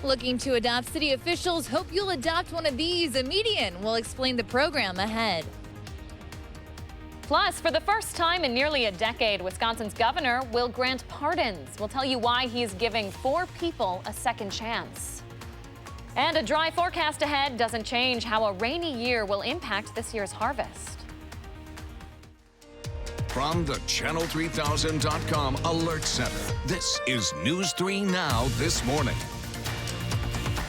looking to adopt, city officials hope you'll adopt one of these. A median. We'll explain the program ahead. Plus, for the first time in nearly a decade, Wisconsin's governor will grant pardons. We'll tell you why he's giving 4 people a second chance. And a dry forecast ahead doesn't change how a rainy year will impact this year's harvest. From the Channel3000.com Alert Center, this is News 3 Now This Morning.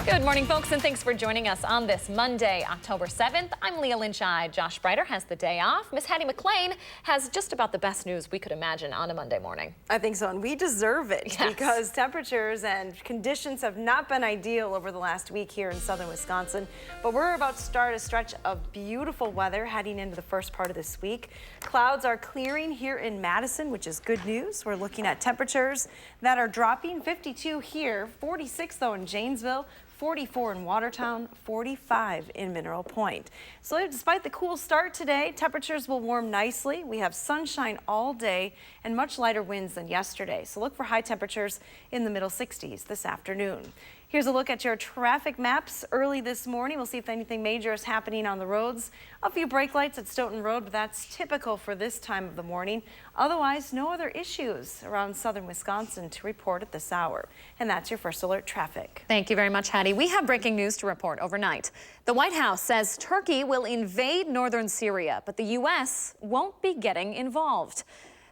Good morning, folks, and thanks for joining us on this Monday, October 7th. I'm Leah Lynch-I. Josh Breiter has the day off. Miss Hattie McLean has just about the best news we could imagine on a Monday morning. I think so, and we deserve it Yes. because temperatures and conditions have not been ideal over the last week here in southern Wisconsin. But we're about to start a stretch of beautiful weather heading into the first part of this week. Clouds are clearing here in Madison, which is good news. We're looking at temperatures that are dropping. 52 here, 46 though in Janesville, 44 in Watertown, 45 in Mineral Point. So despite the cool start today, temperatures will warm nicely. We have sunshine all day and much lighter winds than yesterday. So look for high temperatures in the middle 60s this afternoon. Here's a look at your traffic maps early this morning. We'll see if anything major is happening on the roads. A few brake lights at Stoughton Road, but that's typical for this time of the morning. Otherwise, no other issues around southern Wisconsin to report at this hour. And that's your first alert traffic. Thank you very much, Hattie. We have breaking news to report overnight. The White House says Turkey will invade northern Syria, but the U.S. won't be getting involved.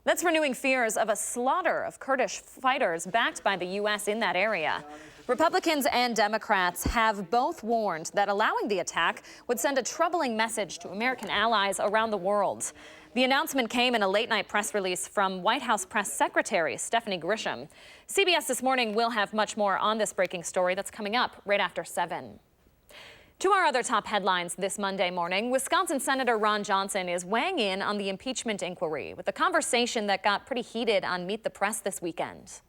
That's renewing fears of a slaughter of Kurdish fighters backed by the U.S. in that area. Republicans and Democrats have both warned that allowing the attack would send a troubling message to American allies around the world. The announcement came in a late-night press release from White House Press Secretary Stephanie Grisham. CBS This Morning will have much more on this breaking story that's coming up right after 7. To our other top headlines this Monday morning, Wisconsin Senator Ron Johnson is weighing in on the impeachment inquiry with a conversation that got pretty heated on Meet the Press this weekend.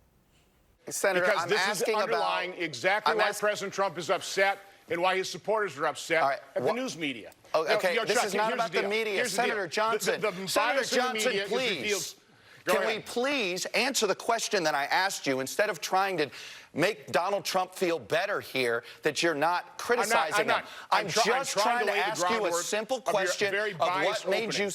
Senator, because I'm this is underlying exactly why President Trump is upset and why his supporters are upset at the news media. Okay, Now, this Chuck, is not about the media. Senator Johnson, Senator Johnson, please. Can we please answer the question that I asked you instead of trying to make Donald Trump feel better here that you're not criticizing him? I'm just trying to ask you a simple question of what made you...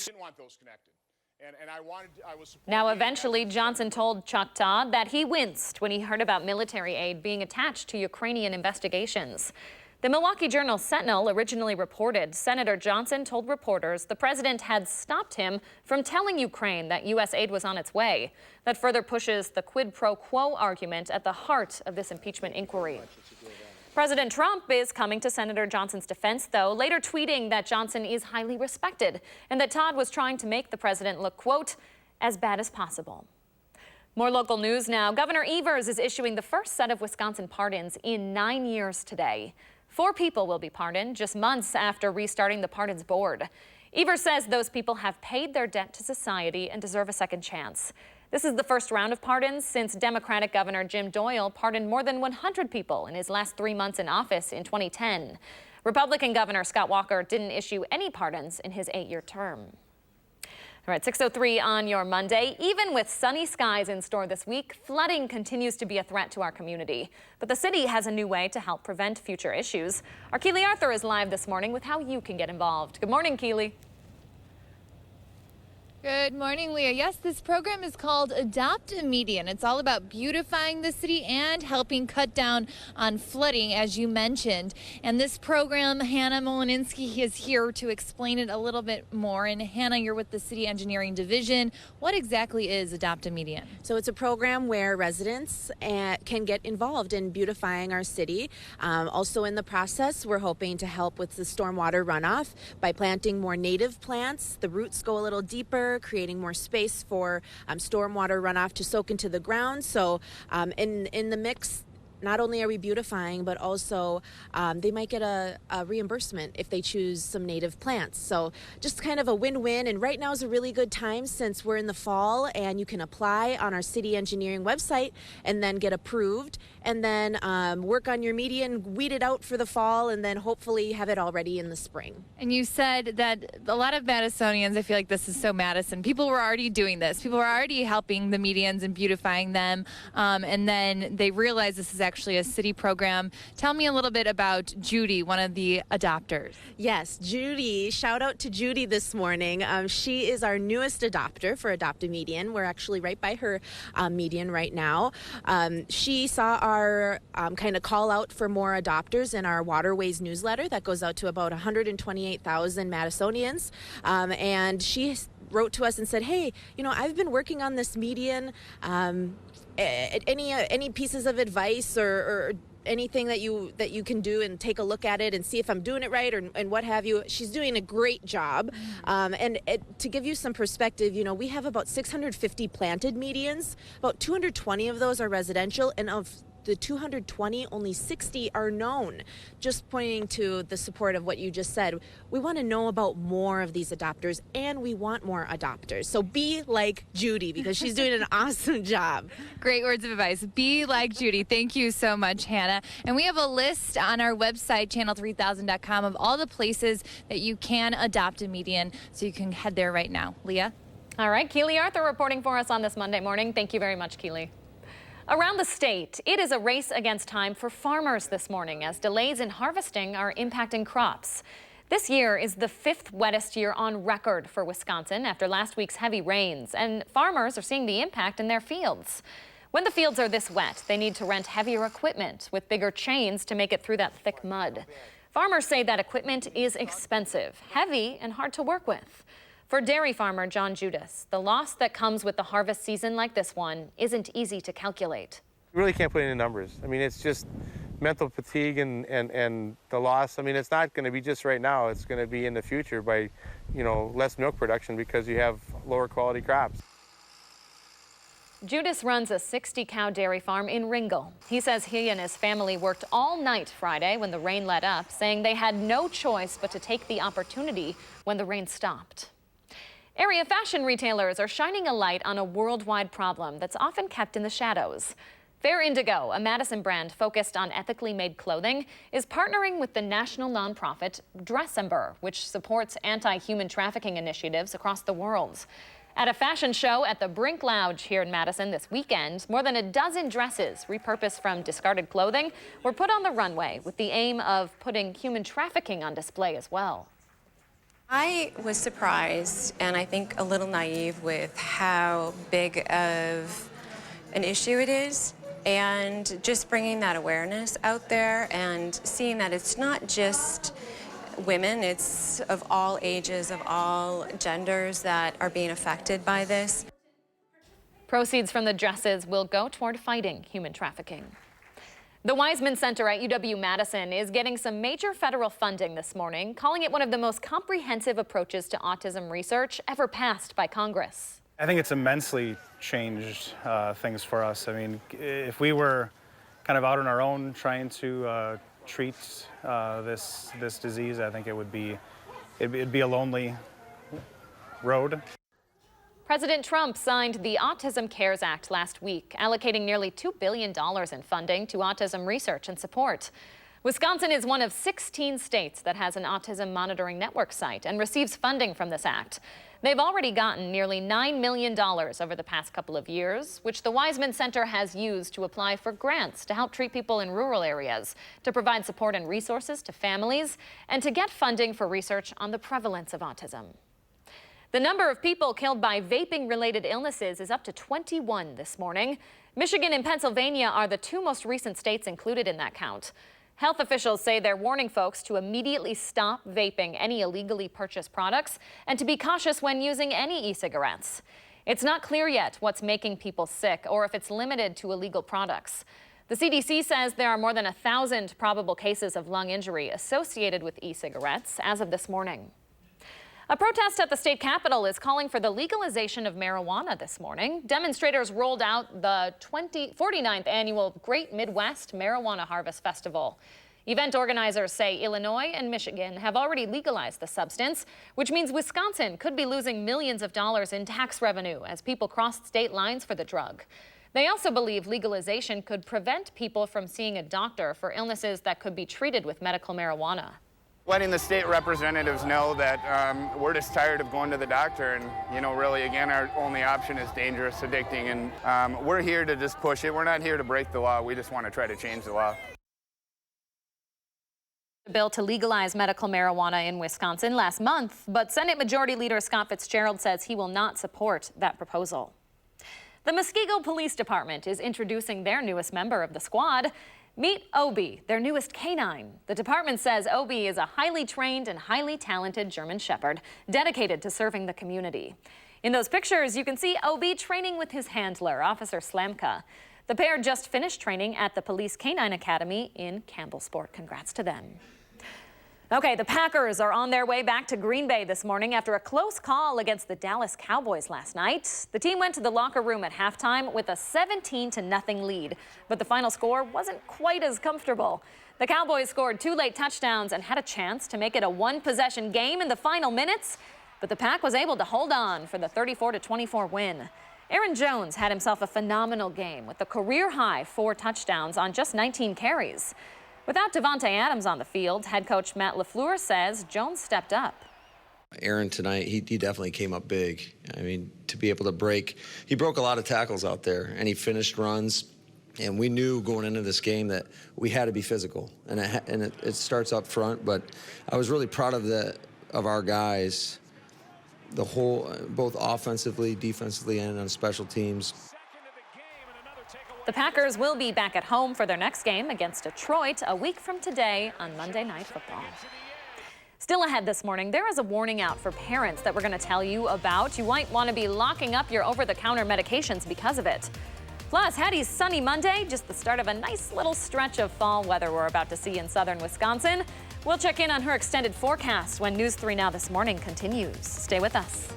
Now, eventually, Johnson told Chuck Todd that he winced when he heard about military aid being attached to Ukrainian investigations. The Milwaukee Journal-Sentinel originally reported Senator Johnson told reporters the president had stopped him from telling Ukraine that U.S. aid was on its way. That further pushes the quid pro quo argument at the heart of this impeachment inquiry. President Trump is coming to Senator Johnson's defense, though, later tweeting that Johnson is highly respected and that Todd was trying to make the president look, quote, as bad as possible. More local news now. Governor Evers is issuing the first set of Wisconsin pardons in 9 years today. 4 people will be pardoned just months after restarting the Pardons Board. Evers says those people have paid their debt to society and deserve a second chance. This is the first round of pardons since Democratic Governor Jim Doyle pardoned more than 100 people in his last 3 months in office in 2010. Republican Governor Scott Walker didn't issue any pardons in his 8-year term. All right, 6:03 on your Monday. Even with sunny skies in store this week, flooding continues to be a threat to our community. But the city has a new way to help prevent future issues. Our Keely Arthur is live this morning with how you can get involved. Good morning, Keely. Good morning, Leah. Yes, this program is called Adopt a Median. It's all about beautifying the city and helping cut down on flooding, as you mentioned. And this program, Hannah Molininski is here to explain it a little bit more. And Hannah, you're with the City Engineering Division. What exactly is Adopt a Median? So it's a program where residents can get involved in beautifying our city. Also in the process, we're hoping to help with the stormwater runoff by planting more native plants. The roots go a little deeper, creating more space for stormwater runoff to soak into the ground. So in the mix, not only are we beautifying, but also they might get a reimbursement if they choose some native plants. So just kind of a win-win. And right now is a really good time since we're in the fall and you can apply on our city engineering website and then get approved and then work on your median, weed it out for the fall, and then hopefully have it all ready in the spring. And you said that a lot of Madisonians, I feel like this is so Madison, people were already doing this. People were already helping the medians and beautifying them. And then they realized this is actually actually a city program. Tell me a little bit about Judy, one of the adopters. Yes, Judy. Shout out to Judy this morning. She is our newest adopter for Adopt a Median. We're actually right by her median right now. She saw our kind of call out for more adopters in our Waterways newsletter that goes out to about 128,000 Madisonians. And she wrote to us and said, hey, I've been working on this median. Any pieces of advice or anything that you can do and take a look at it and see if I'm doing it right and what have you. She's doing a great job. To give you some perspective, we have about 650 planted medians. About 220 of those are residential, and of the 220, only 60 are known. Just pointing to the support of what you just said. We want to know about more of these adopters, and we want more adopters. So be like Judy, because she's doing an awesome job. Great words of advice. Be like Judy. Thank you so much, Hannah. And we have a list on our website, channel3000.com, of all the places that you can adopt a median, so you can head there right now. Leah? All right, Keely Arthur reporting for us on this Monday morning. Thank you very much, Keely. Around the state, it is a race against time for farmers this morning as delays in harvesting are impacting crops. This year is the 5th wettest year on record for Wisconsin after last week's heavy rains, and farmers are seeing the impact in their fields. When the fields are this wet, they need to rent heavier equipment with bigger chains to make it through that thick mud. Farmers say that equipment is expensive, heavy, and hard to work with. For dairy farmer John Judas, the loss that comes with the harvest season like this one isn't easy to calculate. You really can't put it in numbers. I mean, it's just mental fatigue and the loss. I mean, it's not going to be just right now. It's going to be in the future by, less milk production because you have lower quality crops. Judas runs a 60-cow dairy farm in Ringgold. He says he and his family worked all night Friday when the rain let up, saying they had no choice but to take the opportunity when the rain stopped. Area fashion retailers are shining a light on a worldwide problem that's often kept in the shadows. Fair Indigo, a Madison brand focused on ethically made clothing, is partnering with the national nonprofit Dressember, which supports anti-human trafficking initiatives across the world. At a fashion show at the Brink Lounge here in Madison this weekend, more than a dozen dresses repurposed from discarded clothing were put on the runway with the aim of putting human trafficking on display as well. I was surprised and I think a little naive with how big of an issue it is, and just bringing that awareness out there and seeing that it's not just women, it's of all ages, of all genders that are being affected by this. Proceeds from the dresses will go toward fighting human trafficking. The Wiseman Center at UW-Madison is getting some major federal funding this morning, calling it one of the most comprehensive approaches to autism research ever passed by Congress. I think it's immensely changed things for us. I mean, if we were kind of out on our own trying to treat this disease, I think it'd be a lonely road. President Trump signed the Autism Cares Act last week, allocating nearly $2 billion in funding to autism research and support. Wisconsin is one of 16 states that has an autism monitoring network site and receives funding from this act. They've already gotten nearly $9 million over the past couple of years, which the Wiseman Center has used to apply for grants to help treat people in rural areas, to provide support and resources to families, and to get funding for research on the prevalence of autism. The number of people killed by vaping-related illnesses is up to 21 this morning. Michigan and Pennsylvania are the two most recent states included in that count. Health officials say they're warning folks to immediately stop vaping any illegally purchased products and to be cautious when using any e-cigarettes. It's not clear yet what's making people sick or if it's limited to illegal products. The CDC says there are more than 1,000 probable cases of lung injury associated with e-cigarettes as of this morning. A protest at the state capitol is calling for the legalization of marijuana this morning. Demonstrators rolled out the 49th annual Great Midwest Marijuana Harvest Festival. Event organizers say Illinois and Michigan have already legalized the substance, which means Wisconsin could be losing millions of dollars in tax revenue as people cross state lines for the drug. They also believe legalization could prevent people from seeing a doctor for illnesses that could be treated with medical marijuana. Letting the state representatives know that we're just tired of going to the doctor, and, you know, really, again, our only option is dangerous, addicting, and we're here to just push it. We're not here to break the law. We just want to try to change the law. The bill to legalize medical marijuana in Wisconsin last month, but Senate Majority Leader Scott Fitzgerald says he will not support that proposal. The Muskego Police Department is introducing their newest member of the squad. Meet Obi, their newest canine. The department says Obi is a highly trained and highly talented German Shepherd dedicated to serving the community. In those pictures, you can see Obi training with his handler, Officer Slamka. The pair just finished training at the Police Canine Academy in Campbellsport. Congrats to them. Okay, the Packers are on their way back to Green Bay this morning after a close call against the Dallas Cowboys last night. The team went to the locker room at halftime with a 17-0 lead, but the final score wasn't quite as comfortable. The Cowboys scored 2 late touchdowns and had a chance to make it a one-possession game in the final minutes, but the Pack was able to hold on for the 34-24 win. Aaron Jones had himself a phenomenal game with a career-high 4 touchdowns on just 19 carries. Without Devontae Adams on the field, head coach Matt LaFleur says Jones stepped up. Aaron tonight, he definitely came up big. I mean, to be able to he broke a lot of tackles out there, and he finished runs. And we knew going into this game that we had to be physical, and it starts up front. But I was really proud of our guys, both offensively, defensively, and on special teams. The Packers will be back at home for their next game against Detroit a week from today on Monday Night Football. Still ahead this morning, there is a warning out for parents that we're going to tell you about. You might want to be locking up your over-the-counter medications because of it. Plus, Hattie's sunny Monday, just the start of a nice little stretch of fall weather we're about to see in southern Wisconsin. We'll check in on her extended forecast when News 3 Now This Morning continues. Stay with us.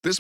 This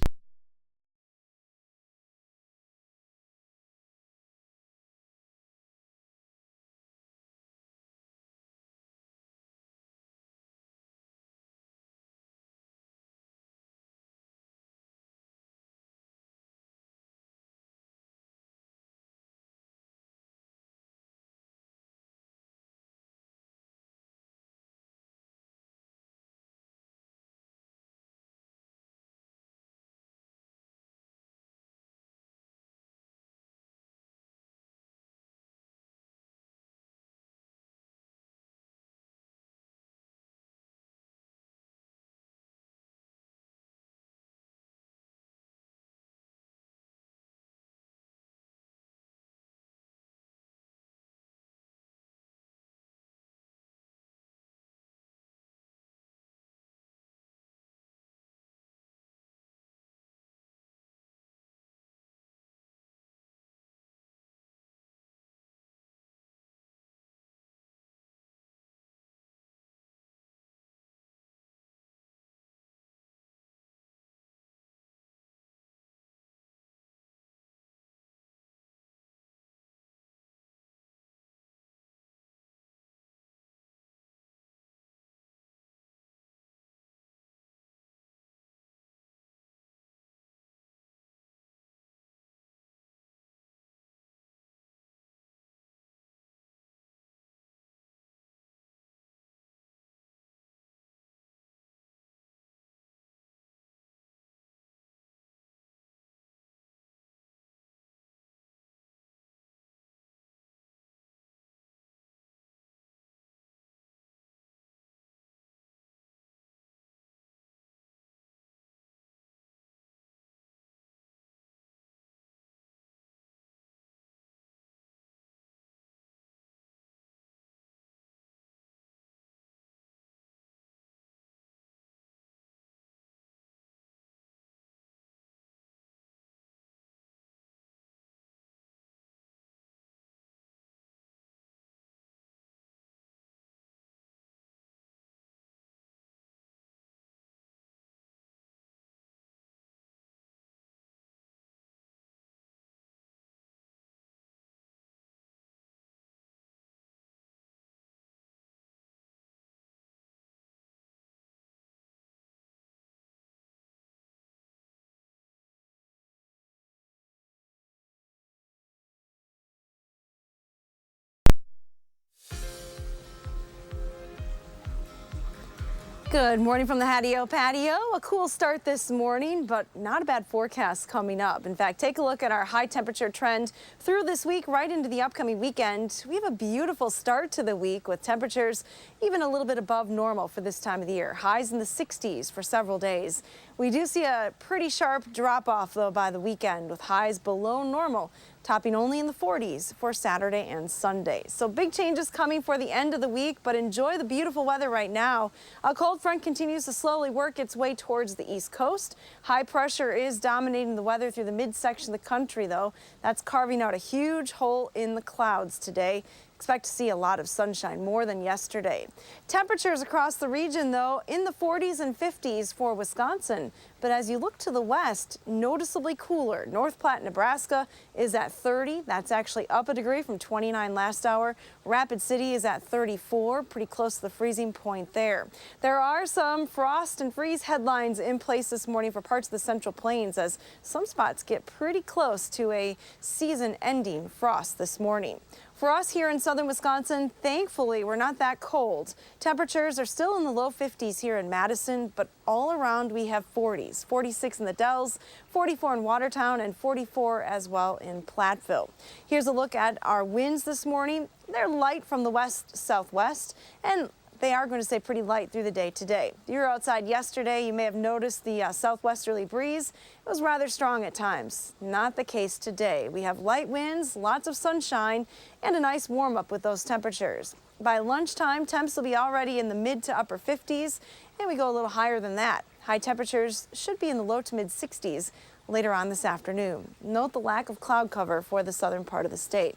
Good morning from the Hattie-O patio. A cool start this morning, but not a bad forecast coming up. In fact, take a look at our high temperature trend through this week right into the upcoming weekend. We have a beautiful start to the week with temperatures even a little bit above normal for this time of the year. Highs in the 60s for several days. We do see a pretty sharp drop off though by the weekend with highs below normal, topping only in the 40s for Saturday and Sunday. So big changes coming for the end of the week, but enjoy the beautiful weather right now. A cold front continues to slowly work its way towards the East Coast. High pressure is dominating the weather through the midsection of the country though. That's carving out a huge hole in the clouds today. Expect to see a lot of sunshine, more than yesterday. Temperatures across the region, though, in the 40s and 50s for Wisconsin. But as you look to the west, noticeably cooler. North Platte, Nebraska is at 30. That's actually up a degree from 29 last hour. Rapid City is at 34, pretty close to the freezing point there. There are some frost and freeze headlines in place this morning for parts of the Central Plains as some spots get pretty close to a season-ending frost this morning. For us here in southern Wisconsin, thankfully, we're not that cold. Temperatures are still in the low 50s here in Madison, but all around we have 40s. 46 in the Dells, 44 in Watertown, and 44 as well in Platteville. Here's a look at our winds this morning. They're light from the west-southwest, and they are going to stay pretty light through the day today. If you were outside yesterday, you may have noticed the southwesterly breeze. It was rather strong at times. Not the case today. We have light winds, lots of sunshine, and a nice warm up with those temperatures. By lunchtime, temps will be already in the mid to upper 50s, and we go a little higher than that. High temperatures should be in the low to mid 60s later on this afternoon. Note the lack of cloud cover for the southern part of the state.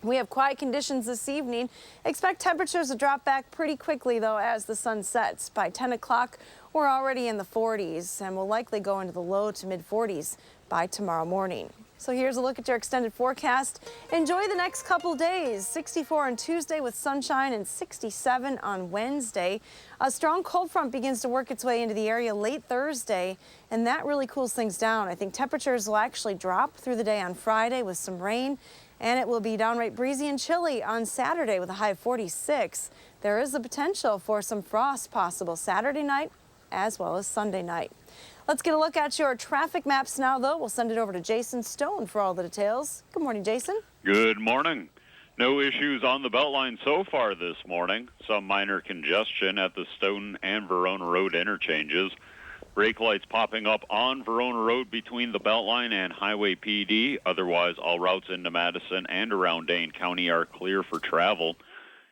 We have quiet conditions this evening. Expect temperatures to drop back pretty quickly, though, as the sun sets. By 10 o'clock, we're already in the 40s and will likely go into the low to mid 40s by tomorrow morning. So here's a look at your extended forecast. Enjoy the next couple days. 64 on Tuesday with sunshine and 67 on Wednesday. A strong cold front begins to work its way into the area late Thursday, and that really cools things down. I think temperatures will actually drop through the day on Friday with some rain. And it will be downright breezy and chilly on Saturday with a high of 46. There is the potential for some frost possible Saturday night as well as Sunday night. Let's get a look at your traffic maps now, though. We'll send it over to Jason Stone for all the details. Good morning, Jason. Good morning. No issues on the Beltline so far this morning. Some minor congestion at the Stoughton and Verona Road interchanges. Brake lights popping up on Verona Road between the Beltline and Highway PD. Otherwise, all routes into Madison and around Dane County are clear for travel.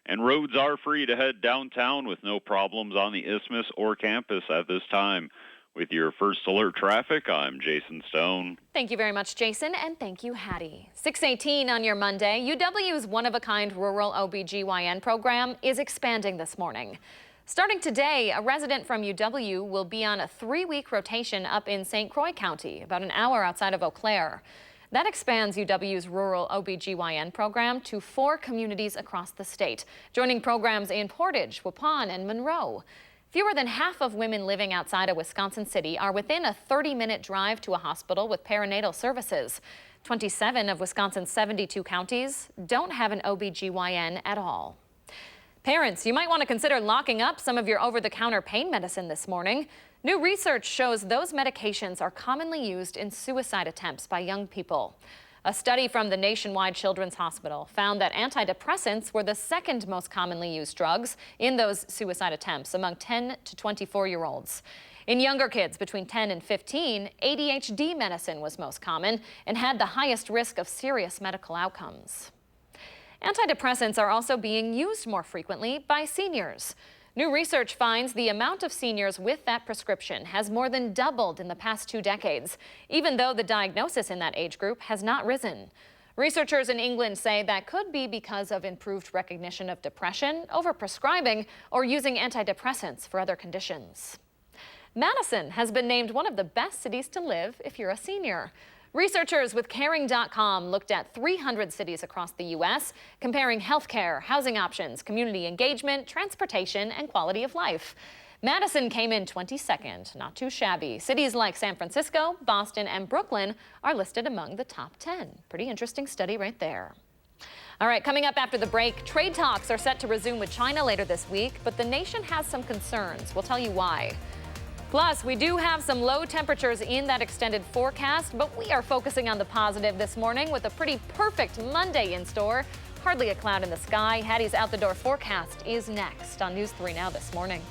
And roads are free to head downtown with no problems on the Isthmus or campus at this time. With your First Alert traffic, I'm Jason Stone. Thank you very much, Jason, and thank you, Hattie. 6:18 on your Monday. UW's one-of-a-kind rural OBGYN program is expanding this morning. Starting today, a resident from UW will be on a 3-week rotation up in St. Croix County, about an hour outside of Eau Claire. That expands UW's rural OBGYN program to 4 communities across the state, joining programs in Portage, Waupun, and Monroe. Fewer than half of women living outside of Wisconsin City are within a 30-minute drive to a hospital with perinatal services. 27 of Wisconsin's 72 counties don't have an OBGYN at all. Parents, you might want to consider locking up some of your over-the-counter pain medicine this morning. New research shows those medications are commonly used in suicide attempts by young people. A study from the Nationwide Children's Hospital found that antidepressants were the second most commonly used drugs in those suicide attempts among 10 to 24-year-olds. In younger kids between 10 and 15, ADHD medicine was most common and had the highest risk of serious medical outcomes. Antidepressants are also being used more frequently by seniors. New research finds the amount of seniors with that prescription has more than doubled in the past 2 decades, even though the diagnosis in that age group has not risen. Researchers in England say that could be because of improved recognition of depression, overprescribing, or using antidepressants for other conditions. Madison has been named one of the best cities to live if you're a senior. Researchers with Caring.com looked at 300 cities across the U.S., comparing healthcare, housing options, community engagement, transportation, and quality of life. Madison came in 22nd, not too shabby. Cities like San Francisco, Boston, and Brooklyn are listed among the top 10. Pretty interesting study right there. All right, coming up after the break, trade talks are set to resume with China later this week, but the nation has some concerns. We'll tell you why. Plus, we do have some low temperatures in that extended forecast, but we are focusing on the positive this morning with a pretty perfect Monday in store. Hardly a cloud in the sky. Hattie's out the door forecast is next on News 3 Now this morning.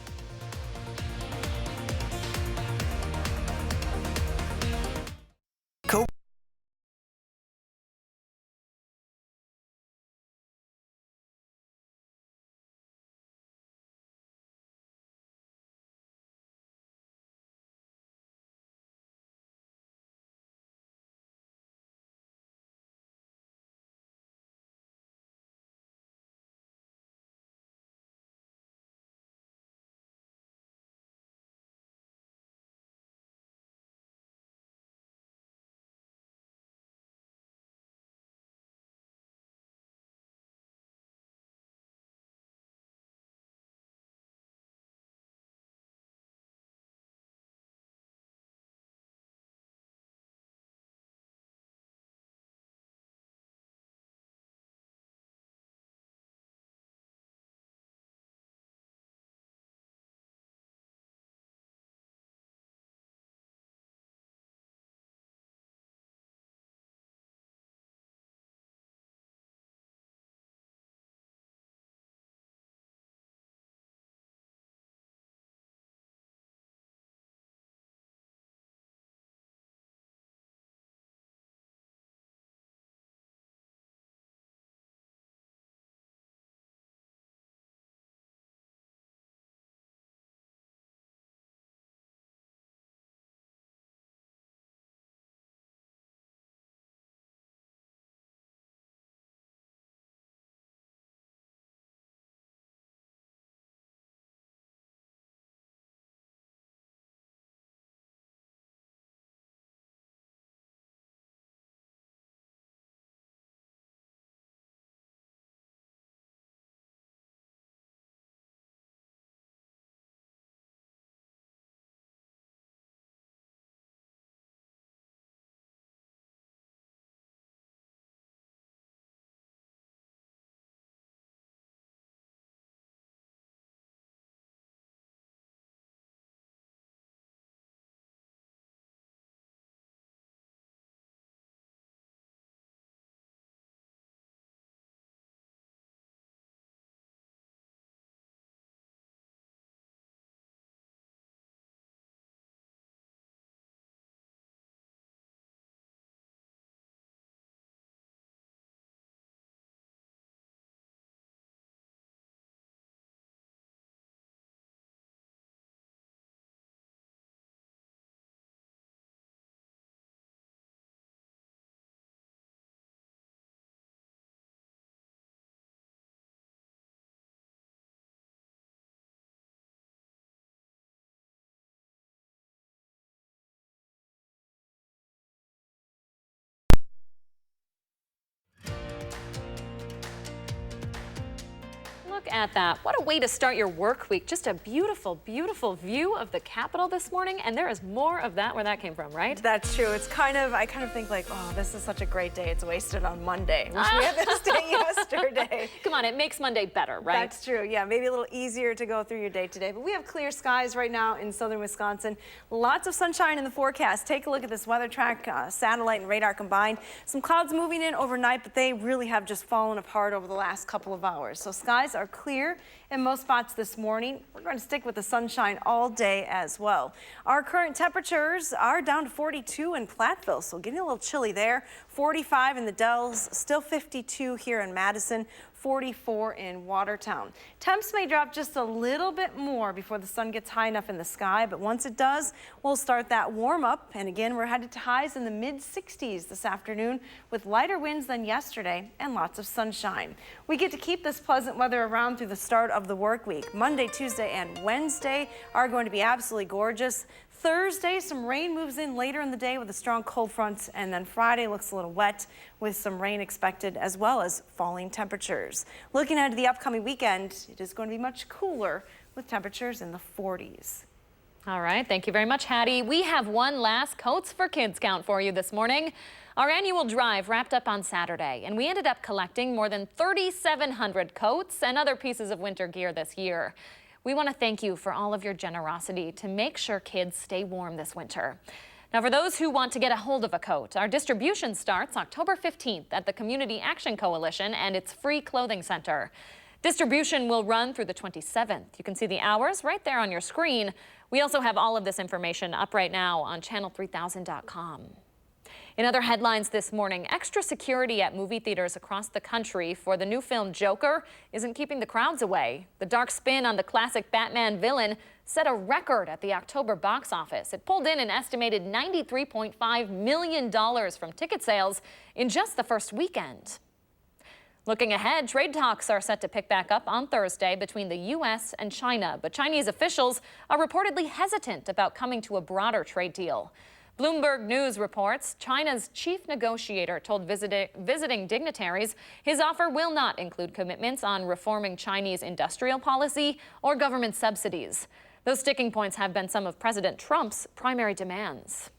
Look at that. What a way to start your work week. Just a beautiful, beautiful view of the Capitol this morning. And there is more of that where that came from, right? That's true. It's I kind of think like, oh, this is such a great day. It's wasted on Monday. Wish we had this day yesterday. Come on, it makes Monday better, right? That's true. Yeah, maybe a little easier to go through your day today. But we have clear skies right now in southern Wisconsin. Lots of sunshine in the forecast. Take a look at this weather track, satellite and radar combined. Some clouds moving in overnight, but they really have just fallen apart over the last couple of hours. So skies are clear in most spots this morning. We're going to stick with the sunshine all day as well. Our current temperatures are down to 42 in Platteville, so getting a little chilly there. 45 in the Dells, still 52 here in Madison. 44 in Watertown. Temps may drop just a little bit more before the sun gets high enough in the sky, but once it does, we'll start that warm up. And again, we're headed to highs in the mid-60s this afternoon with lighter winds than yesterday and lots of sunshine. We get to keep this pleasant weather around through the start of the work week. Monday, Tuesday, and Wednesday are going to be absolutely gorgeous. Thursday, some rain moves in later in the day with a strong cold front, and then Friday looks a little wet with some rain expected as well as falling temperatures. Looking ahead to the upcoming weekend, it is going to be much cooler with temperatures in the 40s. All right, thank you very much, Hattie. We have one last Coats for Kids count for you this morning. Our annual drive wrapped up on Saturday, and we ended up collecting more than 3,700 coats and other pieces of winter gear this year. We want to thank you for all of your generosity to make sure kids stay warm this winter. Now, for those who want to get a hold of a coat, our distribution starts October 15th at the Community Action Coalition and its free clothing center. Distribution will run through the 27th. You can see the hours right there on your screen. We also have all of this information up right now on channel3000.com. In other headlines this morning, extra security at movie theaters across the country for the new film Joker isn't keeping the crowds away. The dark spin on the classic Batman villain set a record at the October box office. It pulled in an estimated $93.5 million from ticket sales in just the first weekend. Looking ahead, trade talks are set to pick back up on Thursday between the U.S. and China, but Chinese officials are reportedly hesitant about coming to a broader trade deal. Bloomberg News reports China's chief negotiator told visiting dignitaries his offer will not include commitments on reforming Chinese industrial policy or government subsidies. Those sticking points have been some of President Trump's primary demands.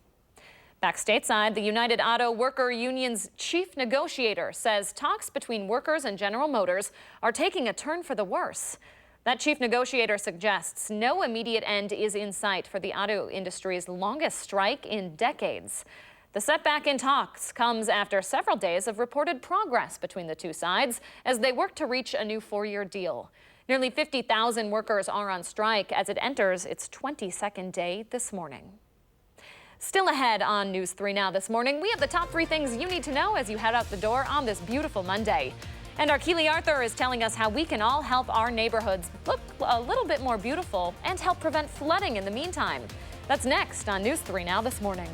Back stateside, the United Auto Worker Union's chief negotiator says talks between workers and General Motors are taking a turn for the worse. That chief negotiator suggests no immediate end is in sight for the auto industry's longest strike in decades. The setback in talks comes after several days of reported progress between the two sides as they work to reach a new 4-year deal. Nearly 50,000 workers are on strike as it enters its 22nd day this morning. Still ahead on News 3 Now this morning, we have the top 3 things you need to know as you head out the door on this beautiful Monday. And our Keely Arthur is telling us how we can all help our neighborhoods look a little bit more beautiful and help prevent flooding in the meantime. That's next on News 3 Now this morning.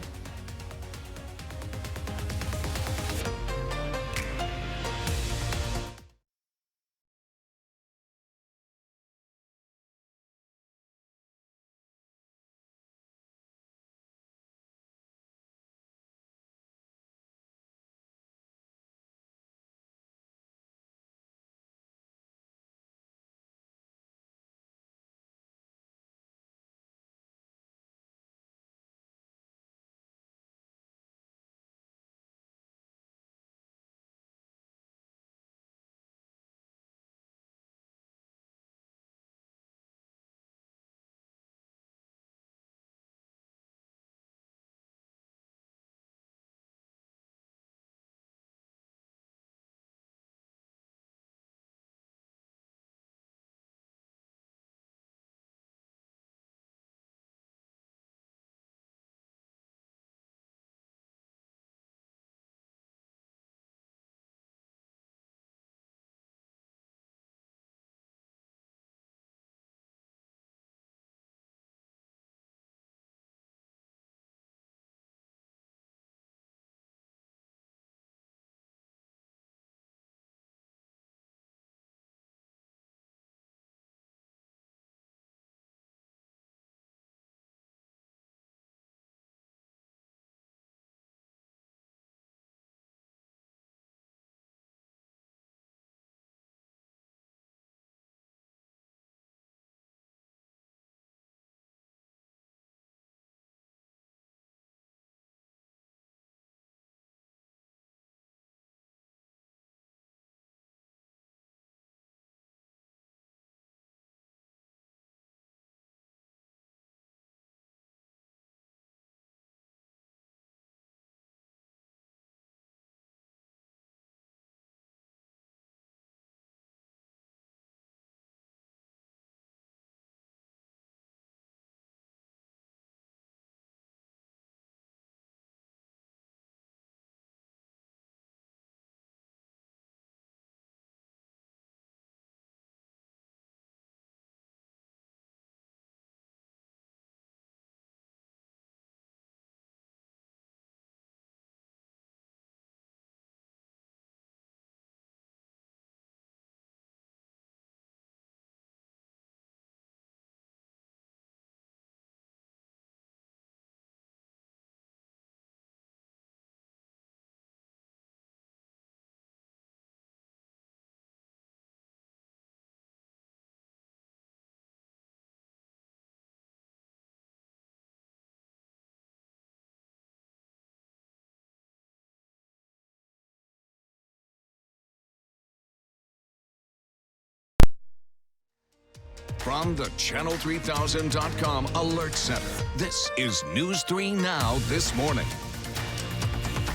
From the Channel3000.com Alert Center, this is News 3 Now this morning.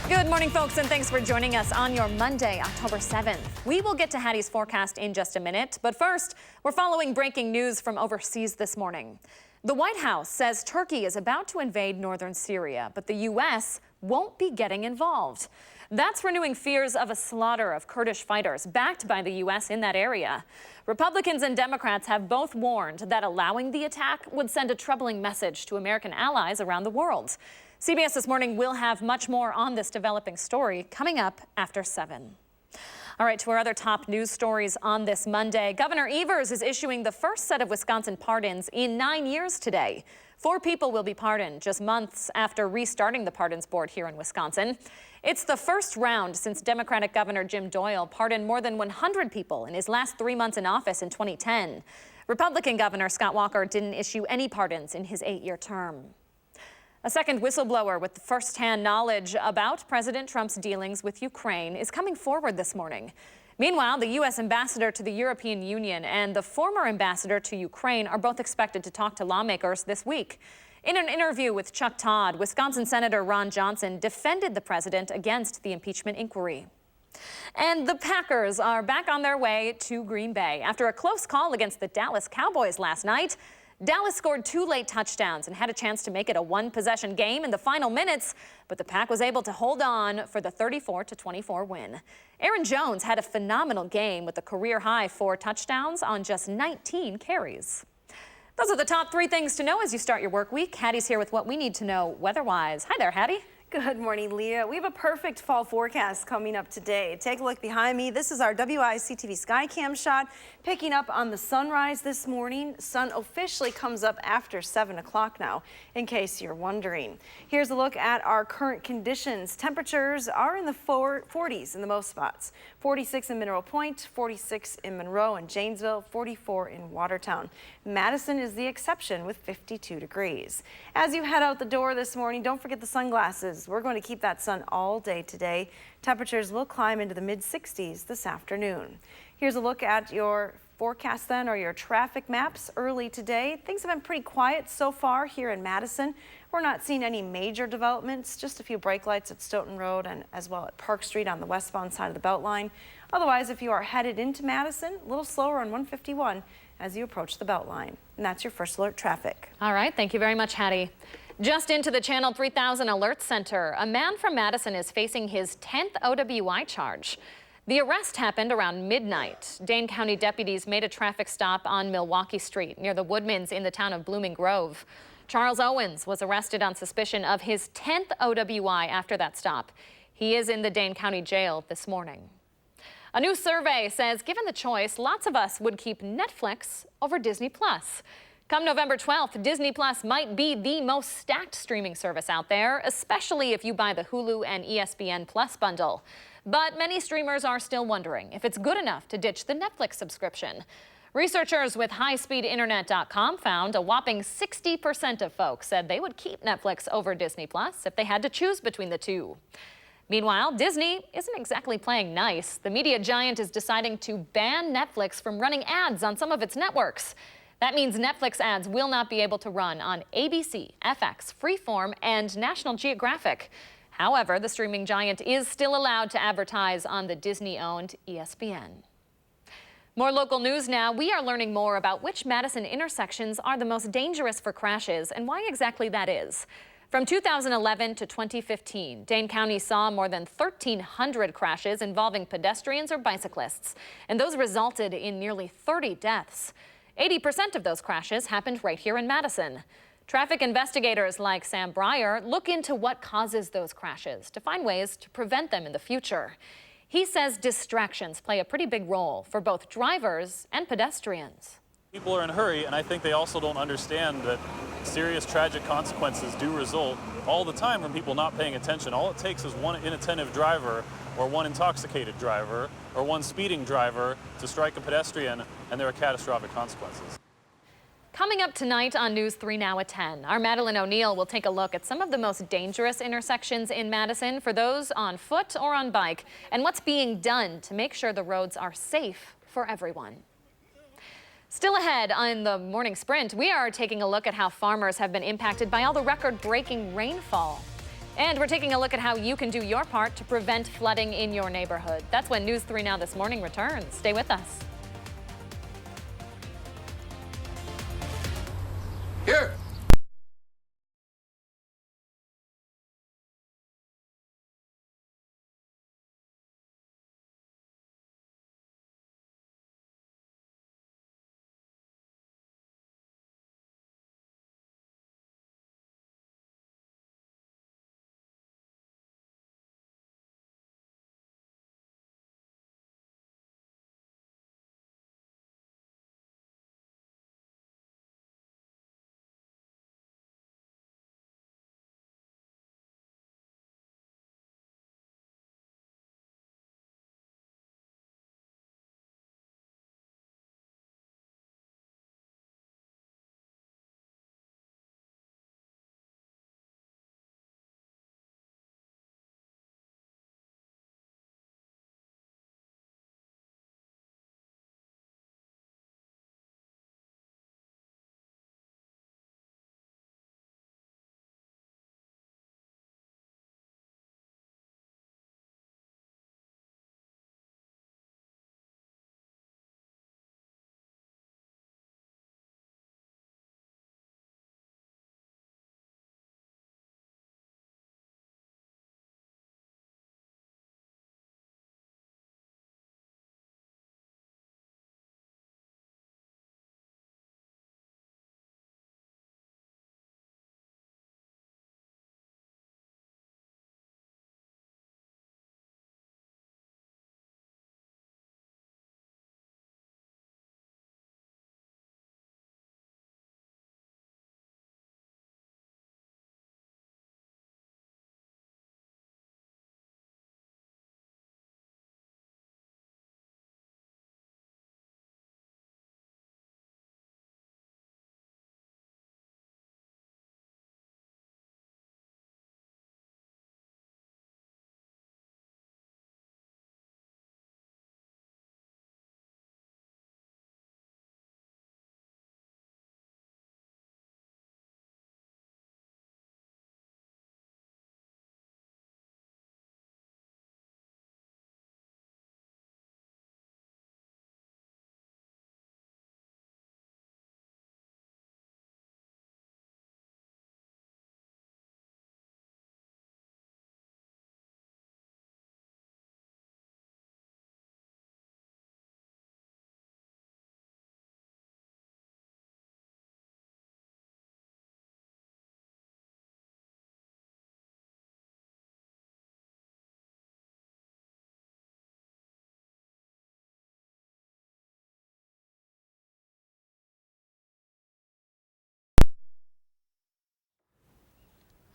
Good morning, folks, and thanks for joining us on your Monday, October 7th. We will get to Hattie's forecast in just a minute, but first, we're following breaking news from overseas this morning. The White House says Turkey is about to invade northern Syria, but the U.S. won't be getting involved. That's renewing fears of a slaughter of Kurdish fighters backed by the U.S. in that area. Republicans and Democrats have both warned that allowing the attack would send a troubling message to American allies around the world. CBS This Morning will have much more on this developing story coming up after 7. All right, to our other top news stories on this Monday. Governor Evers is issuing the first set of Wisconsin pardons in 9 years today. 4 people will be pardoned just months after restarting the pardons board here in Wisconsin. It's the first round since Democratic Governor Jim Doyle pardoned more than 100 people in his last 3 months in office in 2010. Republican Governor Scott Walker didn't issue any pardons in his 8-year term. A second whistleblower with first-hand knowledge about President Trump's dealings with Ukraine is coming forward this morning. Meanwhile, the U.S. ambassador to the European Union and the former ambassador to Ukraine are both expected to talk to lawmakers this week. In an interview with Chuck Todd, Wisconsin Senator Ron Johnson defended the president against the impeachment inquiry. And the Packers are back on their way to Green Bay. After a close call against the Dallas Cowboys last night, Dallas scored 2 late touchdowns and had a chance to make it a 1-possession game in the final minutes, but the Pack was able to hold on for the 34-24 win. Aaron Jones had a phenomenal game with a career-high 4 touchdowns on just 19 carries. Those are the top 3 things to know as you start your work week. Hattie's here with what we need to know weather-wise. Hi there, Hattie. Good morning, Leah. We have a perfect fall forecast coming up today. Take a look behind me. This is our WISC-TV Skycam shot, picking up on the sunrise this morning. Sun officially comes up after 7 o'clock now, in case you're wondering. Here's a look at our current conditions. Temperatures are in the 40s in the most spots. 46 in Mineral Point, 46 in Monroe and Janesville, 44 in Watertown. Madison is the exception with 52 degrees. As you head out the door this morning, don't forget the sunglasses. We're going to keep that sun all day today. Temperatures will climb into the mid-60s this afternoon. Here's a look at your forecast then, or your traffic maps early today. Things have been pretty quiet so far here in Madison. We're not seeing any major developments, just a few brake lights at Stoughton Road and as well at Park Street on the westbound side of the Beltline. Otherwise, if you are headed into Madison, a little slower on 151 as you approach the Beltline. And that's your first alert traffic. All right, thank you very much, Hattie. Just into the Channel 3000 Alert Center, a man from Madison is facing his 10th OWI charge. The arrest happened around midnight. Dane County deputies made a traffic stop on Milwaukee Street near the Woodmans in the town of Blooming Grove. Charles Owens was arrested on suspicion of his 10th OWI after that stop. He is in the Dane County Jail this morning. A new survey says, given the choice, lots of us would keep Netflix over Disney+. Come November 12th, Disney Plus might be the most stacked streaming service out there, especially if you buy the Hulu and ESPN Plus bundle. But many streamers are still wondering if it's good enough to ditch the Netflix subscription. Researchers with HighSpeedInternet.com found a whopping 60% of folks said they would keep Netflix over Disney Plus if they had to choose between the two. Meanwhile, Disney isn't exactly playing nice. The media giant is deciding to ban Netflix from running ads on some of its networks. That means Netflix ads will not be able to run on ABC, FX, Freeform, and National Geographic. However, the streaming giant is still allowed to advertise on the Disney-owned ESPN. More local news now. We are learning more about which Madison intersections are the most dangerous for crashes and why exactly that is. From 2011 to 2015, Dane County saw more than 1,300 crashes involving pedestrians or bicyclists, and those resulted in nearly 30 deaths. 80% of those crashes happened right here in Madison. Traffic investigators like Sam Breyer look into what causes those crashes to find ways to prevent them in the future. He says distractions play a pretty big role for both drivers and pedestrians. People are in a hurry, and I think they also don't understand that serious tragic consequences do result all the time from people not paying attention. All it takes is one inattentive driver or one intoxicated driver or one speeding driver to strike a pedestrian, and there are catastrophic consequences. Coming up tonight on News 3 Now at 10, our Madeline O'Neill will take a look at some of the most dangerous intersections in Madison for those on foot or on bike, and what's being done to make sure the roads are safe for everyone. Still ahead on the morning sprint, we are taking a look at how farmers have been impacted by all the record-breaking rainfall. And we're taking a look at how you can do your part to prevent flooding in your neighborhood. That's when News 3 Now This Morning returns. Stay with us. Here.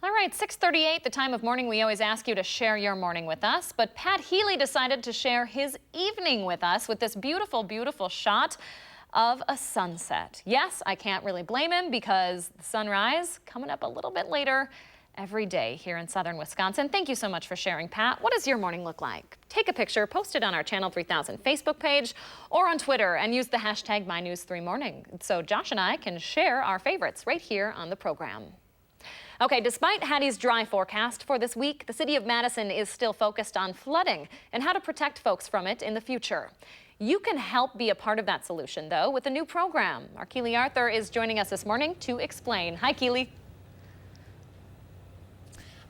All right, 6:38, the time of morning we always ask you to share your morning with us, but Pat Healy decided to share his evening with us with this beautiful, beautiful shot of a sunset. Yes, I can't really blame him because the sunrise coming up a little bit later every day here in southern Wisconsin. Thank you so much for sharing, Pat. What does your morning look like? Take a picture, post it on our Channel 3000 Facebook page or on Twitter and use the hashtag MyNews3Morning so Josh and I can share our favorites right here on the program. Okay, despite Hattie's dry forecast for this week, the city of Madison is still focused on flooding and how to protect folks from it in the future. You can help be a part of that solution, though, with a new program. Our Keely Arthur is joining us this morning to explain. Hi, Keely.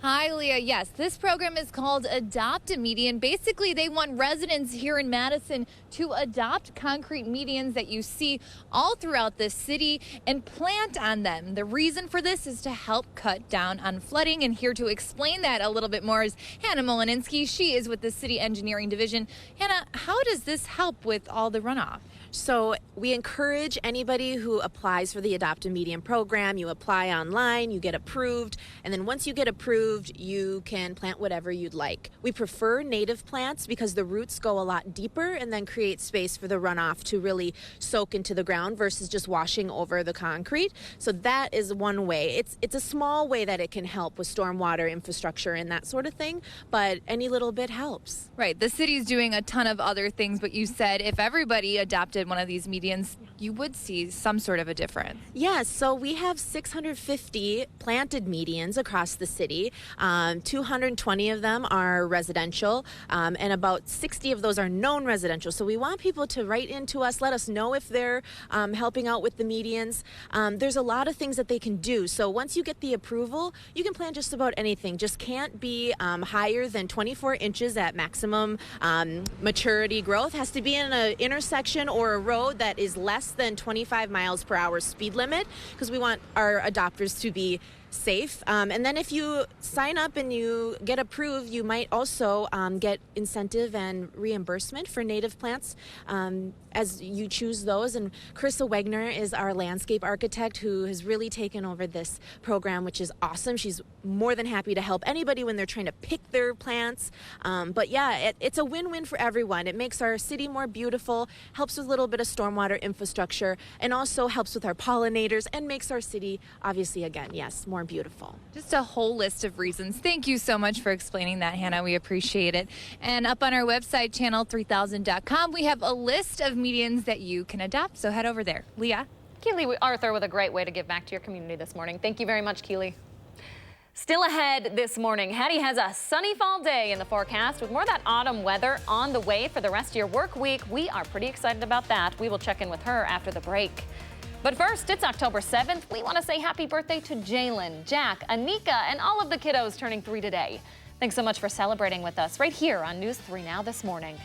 Hi, Leah. Yes, this program is called Adopt a Median. Basically, they want residents here in Madison to adopt concrete medians that you see all throughout the city and plant on them. The reason for this is to help cut down on flooding. And here to explain that a little bit more is Hannah Molinsky. She is with the City Engineering Division. Hannah, how does this help with all the runoff? So we encourage anybody who applies for the Adopt a Median program. You apply online, you get approved, and then once you get approved, approved, you can plant whatever you'd like. We prefer native plants because the roots go a lot deeper and then create space for the runoff to really soak into the ground versus just washing over the concrete. So that is one way. It's a small way that it can help with stormwater infrastructure and that sort of thing, but any little bit helps. Right. The city's doing a ton of other things, but you said if everybody adopted one of these medians, you would see some sort of a difference. Yes, so we have 650 planted medians across the city. 220 of them are residential, and about 60 of those are known residential. So we want people to write into us, let us know if they're helping out with the medians. There's a lot of things that they can do. So once you get the approval, you can plant just about anything. Just can't be higher than 24 inches at maximum maturity growth. Has to be in an intersection or a road that is less than 25 miles per hour speed limit, because we want our adopters to be safe. And then if you sign up and you get approved, you might also get incentive and reimbursement for native plants as you choose those. And Carissa Wegner is our landscape architect who has really taken over this program, which is awesome. She's more than happy to help anybody when they're trying to pick their plants. But yeah, it's a win-win for everyone. It makes our city more beautiful, helps with a little bit of stormwater infrastructure, and also helps with our pollinators and makes our city, obviously, again, yes, more beautiful. Just a whole list of reasons. Thank you so much for explaining that, Hannah. We appreciate it. And up on our website, channel3000.com, we have a list of medians that you can adopt. So head over there. Leah? Keely Arthur with a great way to give back to your community this morning. Thank you very much, Keely. Still ahead this morning, Hattie has a sunny fall day in the forecast with more of that autumn weather on the way for the rest of your work week. We are pretty excited about that. We will check in with her after the break. But first, it's October 7th. We want to say happy birthday to Jalen, Jack, Anika, and all of the kiddos turning 3 today. Thanks so much for celebrating with us right here on News 3 Now this morning.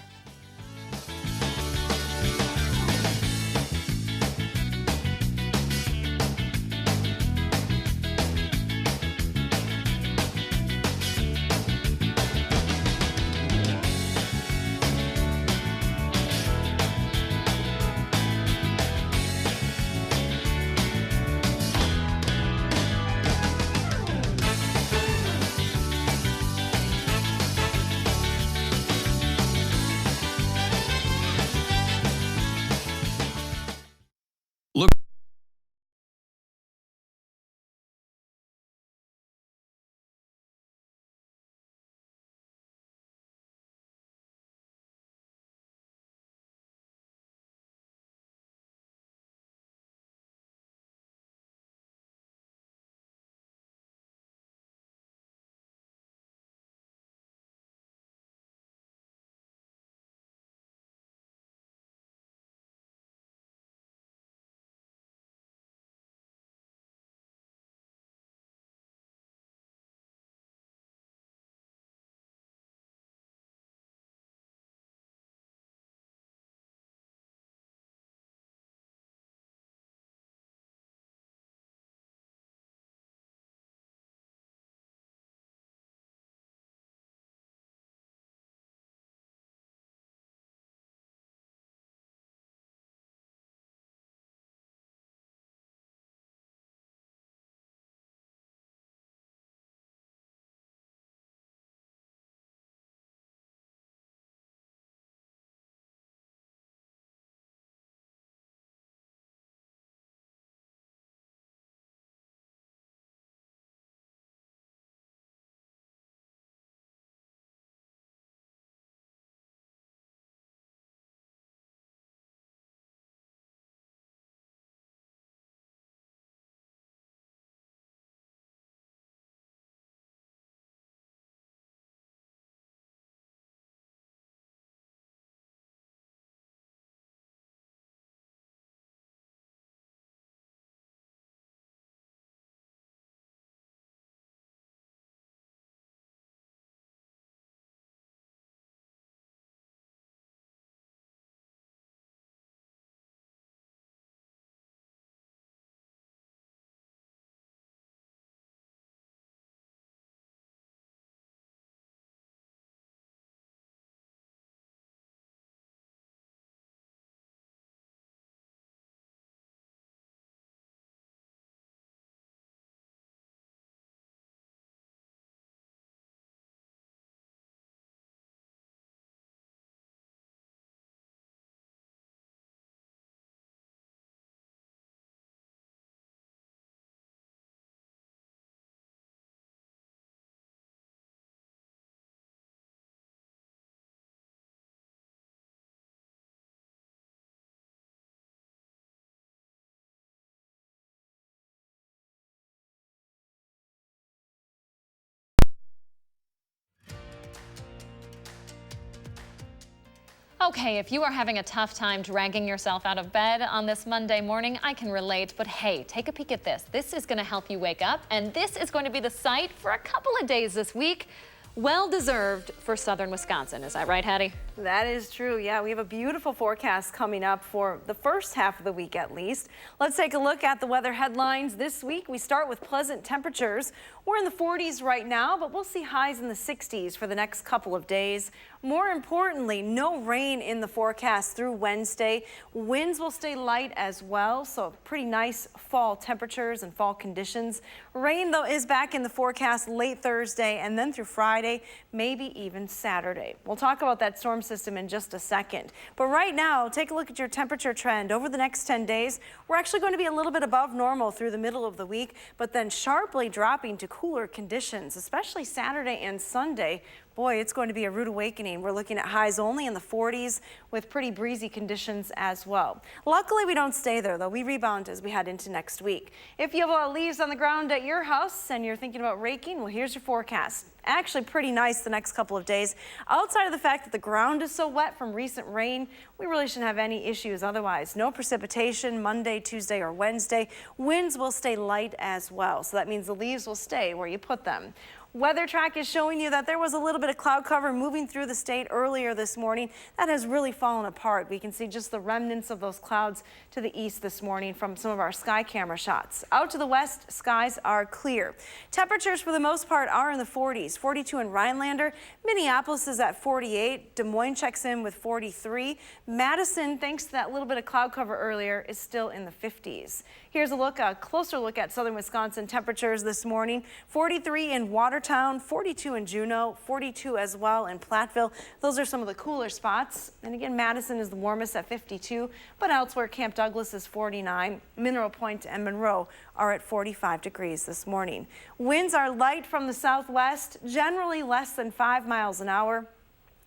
Okay, if you are having a tough time dragging yourself out of bed on this Monday morning, I can relate, but hey, take a peek at this. This is going to help you wake up, and this is going to be the site for a couple of days this week. Well deserved for southern Wisconsin. Is that right, Hattie? That is true. Yeah, we have a beautiful forecast coming up for the first half of the week at least. Let's take a look at the weather headlines this week. We start with pleasant temperatures. We're in the 40s right now, but we'll see highs in the 60s for the next couple of days. More importantly, no rain in the forecast through Wednesday. Winds will stay light as well, so pretty nice fall temperatures and fall conditions. Rain, though, is back in the forecast late Thursday and then through Friday, maybe even Saturday. We'll talk about that storm system in just a second. But right now, take a look at your temperature trend. Over the next 10 days, we're actually going to be a little bit above normal through the middle of the week, but then sharply dropping to cooler conditions, especially Saturday and Sunday. Boy, it's going to be a rude awakening. We're looking at highs only in the 40s with pretty breezy conditions as well. Luckily, we don't stay there, though. We rebound as we head into next week. If you have a lot of leaves on the ground at your house and you're thinking about raking, well, here's your forecast. Actually pretty nice the next couple of days. Outside of the fact that the ground is so wet from recent rain, we really shouldn't have any issues otherwise. No precipitation Monday, Tuesday, or Wednesday. Winds will stay light as well, so that means the leaves will stay where you put them. Weather track is showing you that there was a little bit of cloud cover moving through the state earlier this morning. That has really fallen apart. We can see just the remnants of those clouds to the east this morning from some of our sky camera shots. Out to the west, skies are clear. Temperatures for the most part are in the 40s. 42 in Rhinelander. Minneapolis is at 48. Des Moines checks in with 43. Madison, thanks to that little bit of cloud cover earlier, is still in the 50s. Here's a closer look at southern Wisconsin temperatures this morning. 43 in Watertown, 42 in Juneau, 42 as well in Platteville. Those are some of the cooler spots. And again, Madison is the warmest at 52, but elsewhere Camp Douglas is 49. Mineral Point and Monroe are at 45 degrees this morning. Winds are light from the southwest, generally less than 5 miles an hour.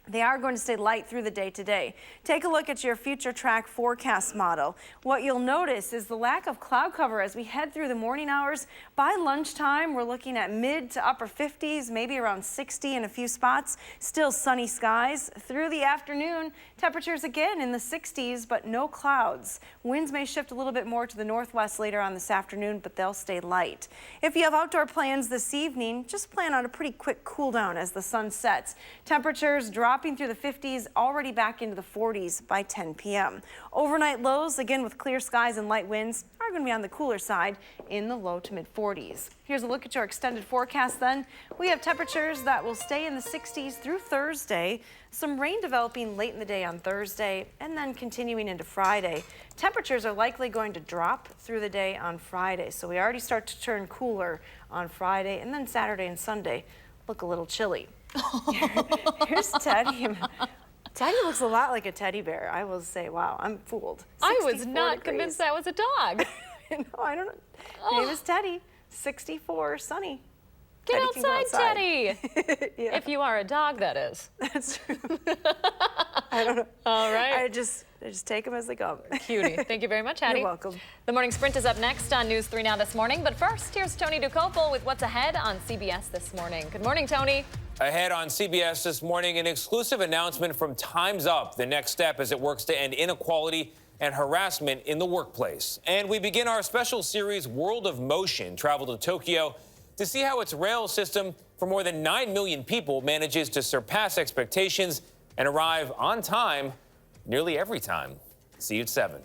They are going to stay light through the day today. Take a look at your future track forecast model. What you'll notice is the lack of cloud cover as we head through the morning hours. By lunchtime, we're looking at mid to upper 50s, maybe around 60 in a few spots. Still sunny skies. Through the afternoon, temperatures again in the 60s, but no clouds. Winds may shift a little bit more to the northwest later on this afternoon, but they'll stay light. If you have outdoor plans this evening, just plan on a pretty quick cool down as the sun sets. Temperatures dropping through the 50s, already back into the 40s by 10 p.m. Overnight lows, again with clear skies and light winds, are going to be on the cooler side in the low to mid 40s. Here's a look at your extended forecast then. We have temperatures that will stay in the 60s through Thursday. Some rain developing late in the day on Thursday and then continuing into Friday. Temperatures are likely going to drop through the day on Friday, so we already start to turn cooler on Friday, and then Saturday and Sunday look a little chilly. Here's Teddy. Teddy looks a lot like a teddy bear. I will say, wow, I'm fooled. I was not convinced that was a dog. No, I don't know. Name is Teddy. 64, sunny. Get Teddy outside, Teddy. Yeah. If you are a dog, that is. That's true. I don't know. All right. I just take them as they come. Cutie. Thank you very much, Hattie. You're welcome. The Morning Sprint is up next on News 3 Now this morning. But first, here's Tony Ducopel with what's ahead on CBS this morning. Good morning, Tony. Ahead on CBS this morning, an exclusive announcement from Time's Up, the next step as it works to end inequality and harassment in the workplace. And we begin our special series, World of Motion, travel to Tokyo to see how its rail system for more than 9 million people manages to surpass expectations and arrive on time nearly every time. See you at 7.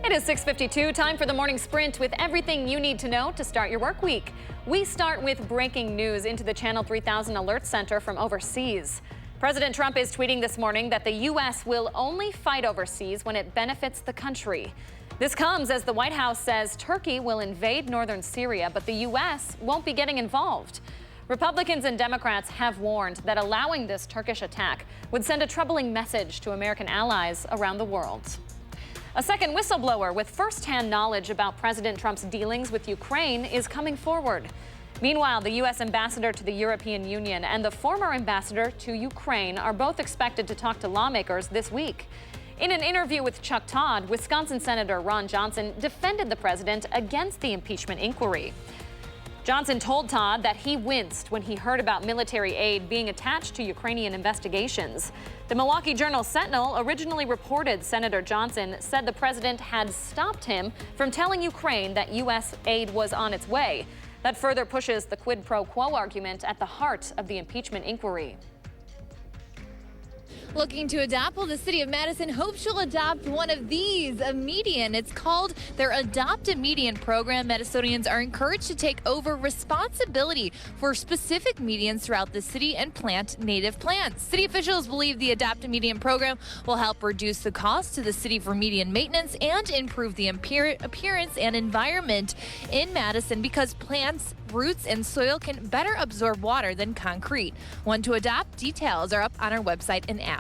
It is 6:52, time for the morning sprint with everything you need to know to start your work week. We start with breaking news into the Channel 3000 Alert Center from overseas. President Trump is tweeting this morning that the U.S. will only fight overseas when it benefits the country. This comes as the White House says Turkey will invade northern Syria, but the U.S. won't be getting involved. Republicans and Democrats have warned that allowing this Turkish attack would send a troubling message to American allies around the world. A second whistleblower with first-hand knowledge about President Trump's dealings with Ukraine is coming forward. Meanwhile, the U.S. ambassador to the European Union and the former ambassador to Ukraine are both expected to talk to lawmakers this week. In an interview with Chuck Todd, Wisconsin Senator Ron Johnson defended the president against the impeachment inquiry. Johnson told Todd that he winced when he heard about military aid being attached to Ukrainian investigations. The Milwaukee Journal-Sentinel originally reported Senator Johnson said the president had stopped him from telling Ukraine that U.S. aid was on its way. That further pushes the quid pro quo argument at the heart of the impeachment inquiry. Looking to adopt? Well, the city of Madison hopes she'll adopt one of these, a median. It's called their Adopt a Median program. Madisonians are encouraged to take over responsibility for specific medians throughout the city and plant native plants. City officials believe the Adopt a Median program will help reduce the cost to the city for median maintenance and improve the appearance and environment in Madison because plants, roots, and soil can better absorb water than concrete. One to adopt? Details are up on our website and app.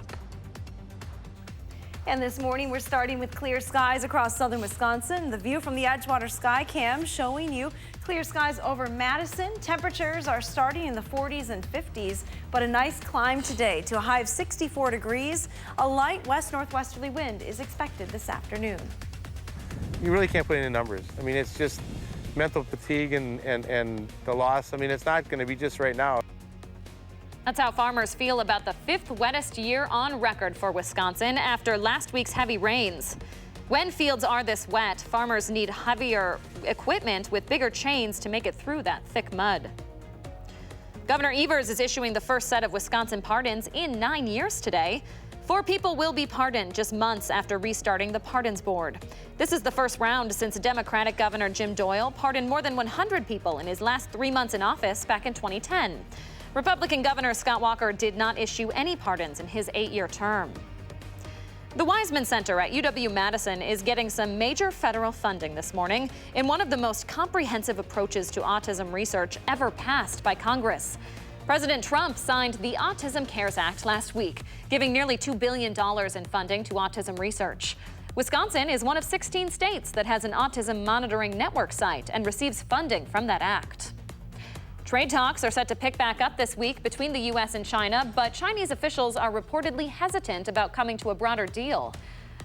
And this morning, we're starting with clear skies across southern Wisconsin. The view from the Edgewater Sky Cam showing you clear skies over Madison. Temperatures are starting in the 40s and 50s, but a nice climb today to a high of 64 degrees. A light west-northwesterly wind is expected this afternoon. You really can't put any numbers. I mean, it's just mental fatigue and the loss. I mean, it's not going to be just right now. That's how farmers feel about the 5th wettest year on record for Wisconsin after last week's heavy rains. When fields are this wet, farmers need heavier equipment with bigger chains to make it through that thick mud. Governor Evers is issuing the first set of Wisconsin pardons in 9 years today. 4 people will be pardoned just months after restarting the Pardons Board. This is the first round since Democratic Governor Jim Doyle pardoned more than 100 people in his last 3 months in office back in 2010. Republican Governor Scott Walker did not issue any pardons in his 8-year term. The Wiseman Center at UW-Madison is getting some major federal funding this morning in one of the most comprehensive approaches to autism research ever passed by Congress. President Trump signed the Autism Cares Act last week, giving nearly $2 billion in funding to autism research. Wisconsin is one of 16 states that has an autism monitoring network site and receives funding from that act. Trade talks are set to pick back up this week between the U.S. and China, but Chinese officials are reportedly hesitant about coming to a broader deal.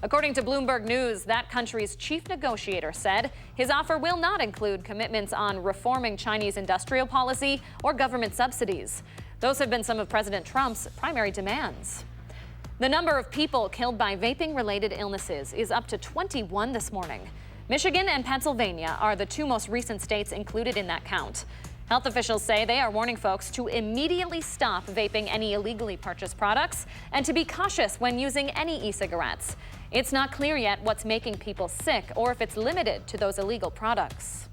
According to Bloomberg News, that country's chief negotiator said his offer will not include commitments on reforming Chinese industrial policy or government subsidies. Those have been some of President Trump's primary demands. The number of people killed by vaping-related illnesses is up to 21 this morning. Michigan and Pennsylvania are the 2 most recent states included in that count. Health officials say they are warning folks to immediately stop vaping any illegally purchased products and to be cautious when using any e-cigarettes. It's not clear yet what's making people sick or if it's limited to those illegal products.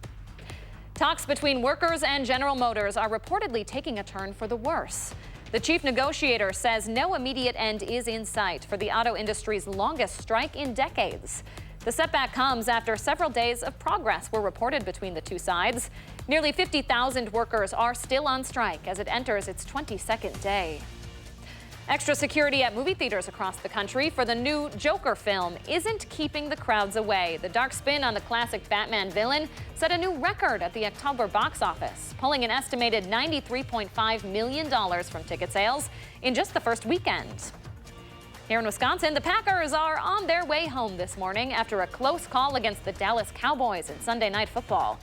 Talks between workers and General Motors are reportedly taking a turn for the worse. The chief negotiator says no immediate end is in sight for the auto industry's longest strike in decades. The setback comes after several days of progress were reported between the two sides. Nearly 50,000 workers are still on strike as it enters its 22nd day. Extra security at movie theaters across the country for the new Joker film isn't keeping the crowds away. The dark spin on the classic Batman villain set a new record at the October box office, pulling an estimated $93.5 million from ticket sales in just the first weekend. Here in Wisconsin, the Packers are on their way home this morning after a close call against the Dallas Cowboys in Sunday Night Football.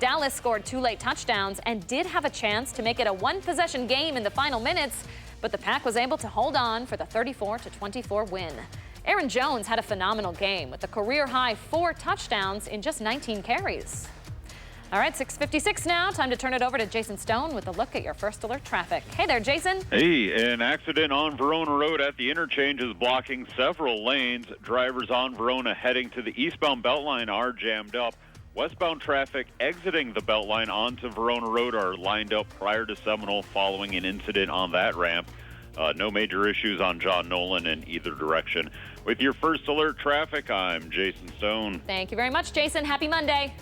Dallas scored 2 late touchdowns and did have a chance to make it a 1-possession game in the final minutes, but the Pack was able to hold on for the 34-24 win. Aaron Jones had a phenomenal game with a career-high 4 touchdowns in just 19 carries. All right, 6:56 now. Time to turn it over to Jason Stone with a look at your first alert traffic. Hey there, Jason. Hey, an accident on Verona Road at the interchange is blocking several lanes. Drivers on Verona heading to the eastbound Beltline are jammed up. Westbound traffic exiting the Beltline onto Verona Road are lined up prior to Seminole following an incident on that ramp. No major issues on John Nolan in either direction. With your first alert traffic, I'm Jason Stone. Thank you very much, Jason. Happy Monday.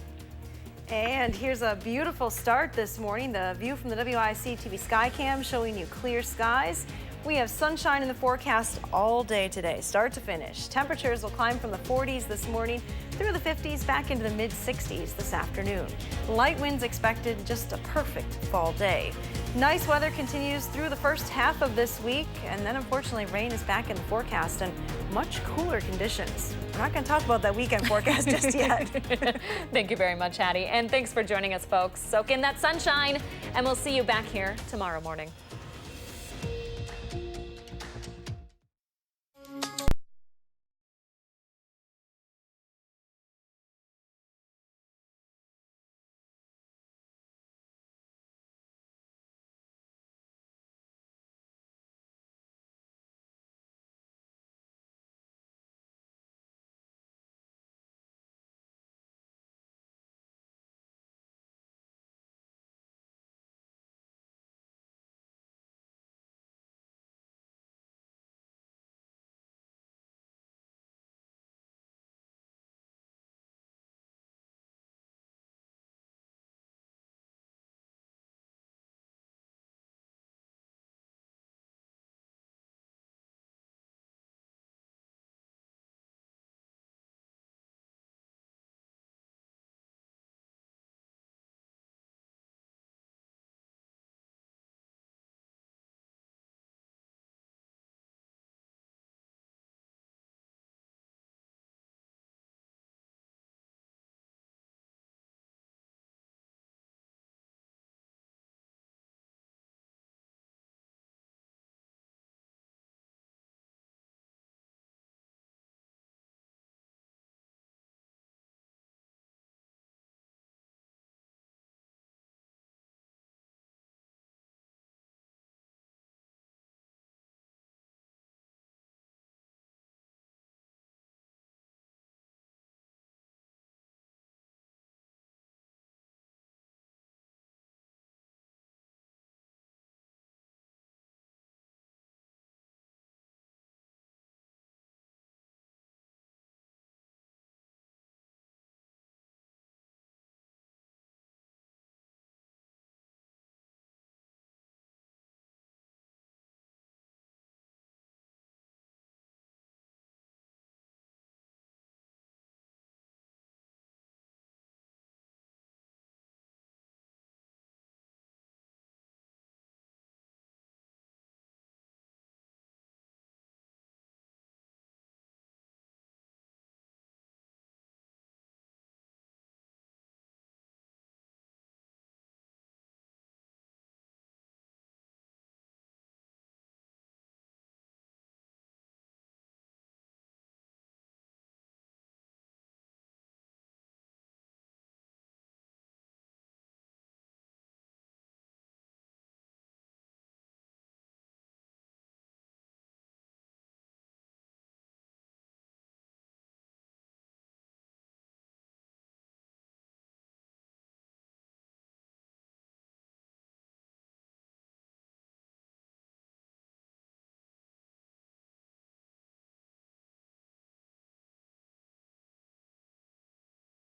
And here's a beautiful start this morning. The view from the WISC-TV Skycam showing you clear skies. We have sunshine in the forecast all day today, start to finish. Temperatures will climb from the 40s this morning through the 50s back into the mid-60s this afternoon. Light winds expected, just a perfect fall day. Nice weather continues through the first half of this week, and then unfortunately rain is back in the forecast and much cooler conditions. We're not going to talk about that weekend forecast just yet. Thank you very much, Hattie, and thanks for joining us, folks. Soak in that sunshine, and we'll see you back here tomorrow morning.